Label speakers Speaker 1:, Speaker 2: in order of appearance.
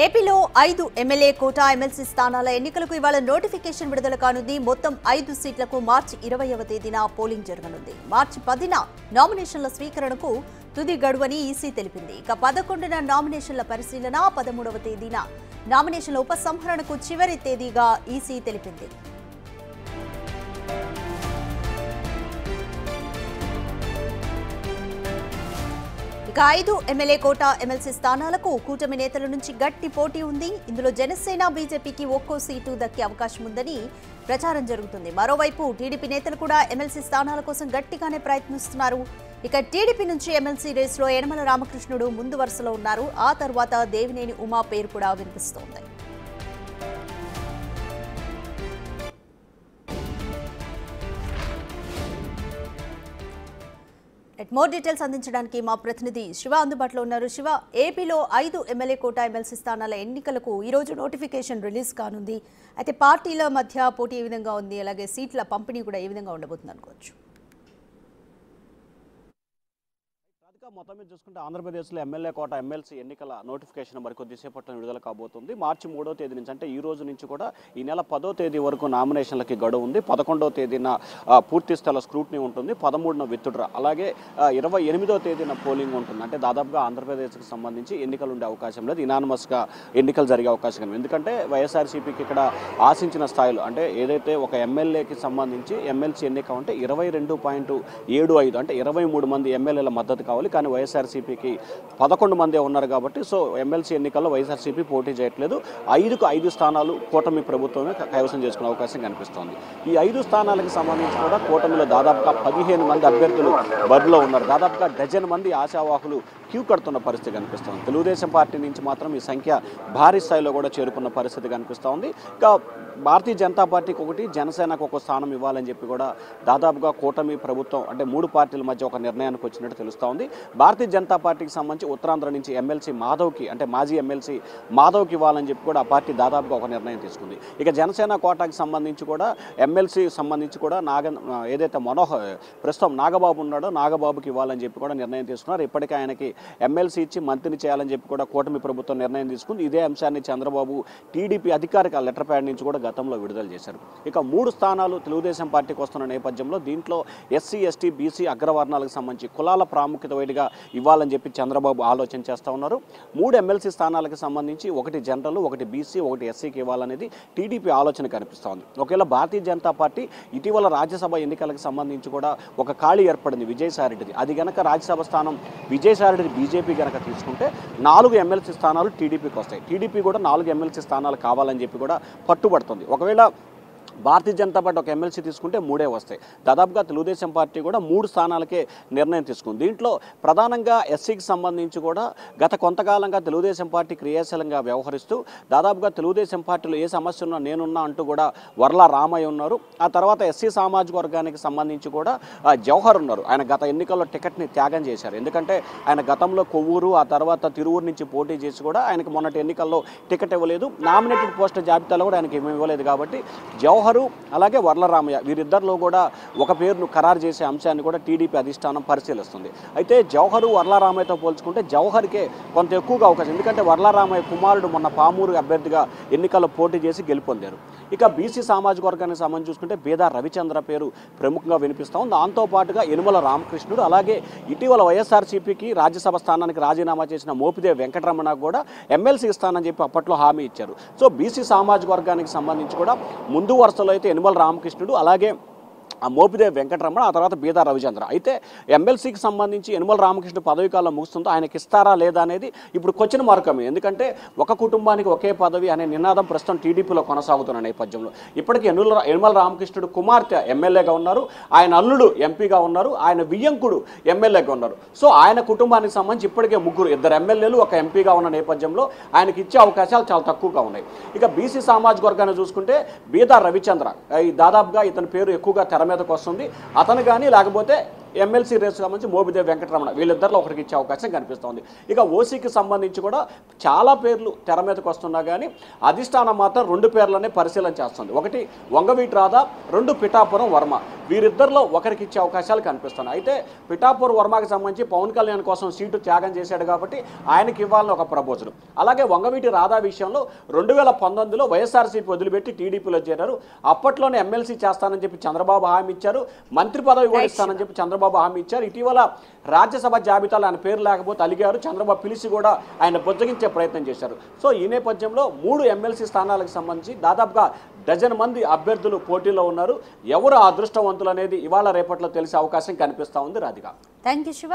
Speaker 1: ఏపీలో 5 MLA quota MLC స్థానాల ఎన్నికలకు ఇవాళ నోటిఫికేషన్ విడుదల కానుంది. మొత్తం 5 సీట్లకు మార్చి 20వ తేదీన పోలింగ్ జరగనుంది. మార్చి 10న నామినేషన్ల స్వీకరణకు తుది గడువని ఈసీ తెలిపింది. ఇక 11న నామినేషన్ల పరిశీలన, 13వ తేదీన నామినేషన్ల ఉపసంహరణకు చివరి తేదీగా ఈసీ తెలిపింది. ఇక 5 ఎమ్మెల్యే కోటా ఎమ్మెల్సీ స్థానాలకు కూటమి నేతల నుంచి గట్టి పోటీ ఉంది. ఇందులో జనసేన, బీజేపీకి ఒక్కో సీటు దక్కే అవకాశం ఉందని ప్రచారం జరుగుతుంది. మరోవైపు టీడీపీ నేతలు కూడా ఎమ్మెల్సీ స్థానాల కోసం గట్టిగానే ప్రయత్నిస్తున్నారు. ఇక టీడీపీ నుంచి ఎమ్మెల్సీ రేసులో యనమల రామకృష్ణుడు ముందు వరుసలో ఉన్నారు. ఆ తర్వాత దేవినేని ఉమా పేరు కూడా వినిపిస్తోంది. మోర్ డీటెయిల్స్ అందించడానికి మా ప్రతినిధి శివ అందుబాటులో ఉన్నారు. శివ, ఏపీలో 5 ఎమ్మెల్యే కోటా ఎమ్మెల్సీ స్థానాల ఎన్నికలకు ఈరోజు నోటిఫికేషన్ రిలీజ్ కానుంది. అయితే పార్టీల మధ్య పోటీ ఏ విధంగా ఉంది, అలాగే సీట్ల పంపిణీ కూడా ఏ విధంగా ఉండబోతుంది అనుకోవచ్చు?
Speaker 2: మొత్తం మీద చూసుకుంటే ఆంధ్రప్రదేశ్లో ఎమ్మెల్యే కోట ఎమ్మెల్సీ ఎన్నికల నోటిఫికేషన్ మరికొద్దిసేపట్లో విడుదల కాబోతుంది. మార్చి 3వ తేదీ నుంచి, అంటే ఈ రోజు నుంచి కూడా ఈ నెల 10వ తేదీ వరకు నామినేషన్లకి గడువు ఉంది. 11వ తేదీన పూర్తి స్థల స్క్రూటినీ ఉంటుంది. 13న విత్డ్రా, అలాగే 28వ తేదీన పోలింగ్ ఉంటుంది. అంటే దాదాపుగా ఆంధ్రప్రదేశ్కి సంబంధించి ఎన్నికలు ఉండే అవకాశం లేదు. ఇనానిమస్గా ఎన్నికలు జరిగే అవకాశం లేదు. ఎందుకంటే వైఎస్ఆర్సీపీకి ఇక్కడ ఆశించిన స్థాయిలో, అంటే ఏదైతే ఒక ఎమ్మెల్యేకి సంబంధించి ఎమ్మెల్సీ ఎన్నిక ఉంటే 22.75, అంటే 23 మంది ఎమ్మెల్యేల మద్దతు కావాలి. కానీ వైఎస్ఆర్సీపీకి 11 మందే ఉన్నారు కాబట్టి సో ఎమ్మెల్సీ ఎన్నికల్లో వైఎస్ఆర్సీపీ పోటీ చేయట్లేదు. 5కు 5 స్థానాలు కూటమి ప్రభుత్వమే కైవసం చేసుకునే అవకాశం కనిపిస్తోంది. ఈ 5 స్థానాలకు సంబంధించి కూడా కూటమిలో దాదాపుగా 15 మంది అభ్యర్థులు బరిలో ఉన్నారు. దాదాపుగా డజన్ మంది ఆశావాహులు క్యూ కడుతున్న పరిస్థితి కనిపిస్తోంది. తెలుగుదేశం పార్టీ నుంచి మాత్రం ఈ సంఖ్య భారీ స్థాయిలో కూడా చేరుకున్న పరిస్థితి కనిపిస్తోంది. ఇంకా భారతీయ జనతా పార్టీకి ఒకటి, జనసేనకు ఒక స్థానం ఇవ్వాలని చెప్పి కూడా దాదాపుగా కూటమి ప్రభుత్వం, అంటే 3 పార్టీల మధ్య ఒక నిర్ణయానికి వచ్చినట్టు తెలుస్తోంది. భారతీయ జనతా పార్టీకి సంబంధించి ఉత్తరాంధ్ర నుంచి ఎమ్మెల్సీ మాధవ్కి, అంటే మాజీ ఎమ్మెల్సీ మాధవ్కి ఇవ్వాలని చెప్పి కూడా ఆ పార్టీ దాదాపుగా ఒక నిర్ణయం తీసుకుంది. ఇక జనసేన కోటాకి సంబంధించి కూడా ఎమ్మెల్సీ సంబంధించి కూడా ఏదైతే ప్రస్తుతం నాగబాబు ఉన్నాడో నాగబాబుకి ఇవ్వాలని చెప్పి కూడా నిర్ణయం తీసుకున్నారు. ఇప్పటికే ఆయనకి ఎమ్మెల్సీ ఇచ్చి మంత్రిని చేయాలని చెప్పి కూడా కూటమి ప్రభుత్వం నిర్ణయం తీసుకుంది. ఇదే అంశాన్ని చంద్రబాబు టీడీపీ అధికారిక లెటర్ ప్యాడ్ నుంచి కూడా గతంలో విడుదల చేశారు. ఇక 3 స్థానాలు తెలుగుదేశం పార్టీకి వస్తున్న నేపథ్యంలో దీంట్లో ఎస్సీ, ఎస్టీ, బీసీ అగ్రవర్ణాలకు సంబంధించి కులాల ప్రాముఖ్యత వైడిగా ఇవ్వాలని చెప్పి చంద్రబాబు ఆలోచన చేస్తూ ఉన్నారు. 3 ఎమ్మెల్సీ స్థానాలకు సంబంధించి ఒకటి జనరల్, ఒకటి బీసీ, ఒకటి ఎస్సీకి ఇవ్వాలనేది టీడీపీ ఆలోచన కనిపిస్తోంది. ఒకవేళ భారతీయ జనతా పార్టీ ఇటీవల రాజ్యసభ ఎన్నికలకు సంబంధించి కూడా ఒక ఖాళీ ఏర్పడింది విజయసాయిరెడ్డిది. అది గనక రాజ్యసభ స్థానం విజయసాయిరెడ్డి బీజేపీ గనక తీసుకుంటే 4 ఎమ్మెల్సీ స్థానాలు టీడీపీకి వస్తాయి. టీడీపీ కూడా 4 ఎమ్మెల్సీ స్థానాలు కావాలని చెప్పి కూడా పట్టుబడుతుంది. ఒకవేళ భారతీయ జనతా పార్టీ ఒక ఎమ్మెల్సీ తీసుకుంటే 3 వస్తాయి. దాదాపుగా తెలుగుదేశం పార్టీ కూడా 3 స్థానాలకే నిర్ణయం తీసుకుంది. దీంట్లో ప్రధానంగా ఎస్సీకి సంబంధించి కూడా గత కొంతకాలంగా తెలుగుదేశం పార్టీ క్రియాశీలంగా వ్యవహరిస్తూ దాదాపుగా తెలుగుదేశం పార్టీలో ఏ సమస్య ఉన్నా నేనున్నా అంటూ కూడా వర్ల రామయ్య ఉన్నారు. ఆ తర్వాత ఎస్సీ సామాజిక వర్గానికి సంబంధించి కూడా జవహర్ ఉన్నారు. ఆయన గత ఎన్నికల్లో టికెట్ని త్యాగం చేశారు. ఎందుకంటే ఆయన గతంలో కొవ్వూరు, ఆ తర్వాత తిరువూరు నుంచి పోటీ చేసి కూడా ఆయనకు మొన్నటి ఎన్నికల్లో టికెట్ ఇవ్వలేదు. నామినేటెడ్ పోస్టుల జాబితాలో కూడా ఆయనకి ఏమీ ఇవ్వలేదు. కాబట్టి జవహర్ అలాగే వర్లరామయ్య వీరిద్దరిలో కూడా ఒక పేరును ఖరారు చేసే అంశాన్ని కూడా టీడీపీ అధిష్టానం పరిశీలిస్తుంది. అయితే జవహర్ వర్లరామయ్యతో పోల్చుకుంటే జవహర్కే కొంత ఎక్కువగా అవకాశం, ఎందుకంటే వర్లరామయ్య కుమారుడు మొన్న పామూరు అభ్యర్థిగా ఎన్నికల్లో పోటీ చేసి గెలుపొందారు. ఇక బీసీ సామాజిక వర్గానికి సంబంధించి చూసుకుంటే బేదా రవిచంద్ర పేరు ప్రముఖంగా వినిపిస్తూ ఉంది. దాంతోపాటుగా యనమల రామకృష్ణుడు, అలాగే ఇటీవల వైఎస్ఆర్సీపీకి రాజ్యసభ స్థానానికి రాజీనామా చేసిన మోపిదేవి వెంకటరమణ కూడా ఎమ్మెల్సీ స్థానని చెప్పి అప్పట్లో హామీ ఇచ్చారు. సో బీసీ సామాజిక వర్గానికి సంబంధించి కూడా ముందు వరుసలో అయితే యనమల రామకృష్ణుడు, అలాగే మోపిదేవి వెంకటరమణ, ఆ తర్వాత బీదా రవిచంద్ర. అయితే ఎమ్మెల్సీకి సంబంధించి యనమల రామకృష్ణ పదవి కాలం ముగుస్తుందో ఆయనకి ఇస్తారా లేదా అనేది ఇప్పుడు క్వశ్చన్ మార్కమే. ఎందుకంటే ఒక కుటుంబానికి ఒకే పదవి అనే నినాదం ప్రస్తుతం టీడీపీలో కొనసాగుతున్న నేపథ్యంలో ఇప్పటికీ యనమల రామకృష్ణుడు కుమార్తె ఎమ్మెల్యేగా ఉన్నారు, ఆయన అల్లుడు ఎంపీగా ఉన్నారు, ఆయన వియ్యంకుడు ఎమ్మెల్యేగా ఉన్నారు. సో ఆయన కుటుంబానికి సంబంధించి ఇప్పటికే 2 ఎమ్మెల్యేలు 1 ఎంపీగా ఉన్న నేపథ్యంలో ఆయనకి ఇచ్చే అవకాశాలు చాలా తక్కువగా ఉన్నాయి. ఇక బీసీ సామాజిక వర్గాన్ని చూసుకుంటే బీదా రవిచంద్ర, దాదాపుగా ఇతని పేరు ఎక్కువగా తెర మీదకి వస్తుంది. అతను కానీ లేకపోతే ఎమ్మెల్సీ రేసు సంబంధించి మోపిదేవి వెంకటరమణ వీళ్ళిద్దరిలో ఒకరికి ఇచ్చే అవకాశం కనిపిస్తోంది. ఇక ఓసీకి సంబంధించి కూడా చాలా పేర్లు తెర మీదకి వస్తున్నా కానీ అధిష్టానం మాత్రం 2 పేర్లనే పరిశీలన చేస్తుంది. ఒకటి వంగవీటి రాధా, 2 పిఠాపురం వర్మ. వీరిద్దరిలో ఒకరికి ఇచ్చే అవకాశాలు కనిపిస్తున్నాయి. అయితే పిఠాపురం వర్మకి సంబంధించి పవన్ కళ్యాణ్ కోసం సీటు త్యాగం చేశాడు కాబట్టి ఆయనకి ఇవ్వాలని ఒక ప్రపోజల్. అలాగే వంగవీటి రాధా విషయంలో 2019లో వైఎస్ఆర్సీపీ వదిలిపెట్టి టీడీపీలో చేరారు. అప్పట్లోనే ఎమ్మెల్సీ చేస్తానని చెప్పి చంద్రబాబు హామీ ఇచ్చారు, మంత్రి పదవి కూడా ఇస్తానని చెప్పి చంద్రబాబు హామీ ఇచ్చారు. ఇటీవల రాజ్యసభ జాబితాలో ఆయన పేరు లేకపోతే అలిగారు. చంద్రబాబు పిలిచి కూడా ఆయన బుజ్జగించే ప్రయత్నం చేశారు. సో ఈ నేపథ్యంలో 3 ఎమ్మెల్సీ స్థానాలకు సంబంధించి దాదాపుగా డజన్ మంది అభ్యర్థులు పోటీలో ఉన్నారు. ఎవరు అదృష్టవంతులు అనేది ఇవాళ రేపట్లో తెలిసే అవకాశం కనిపిస్తా ఉంది. రాధిక.
Speaker 1: Thank you Shiva.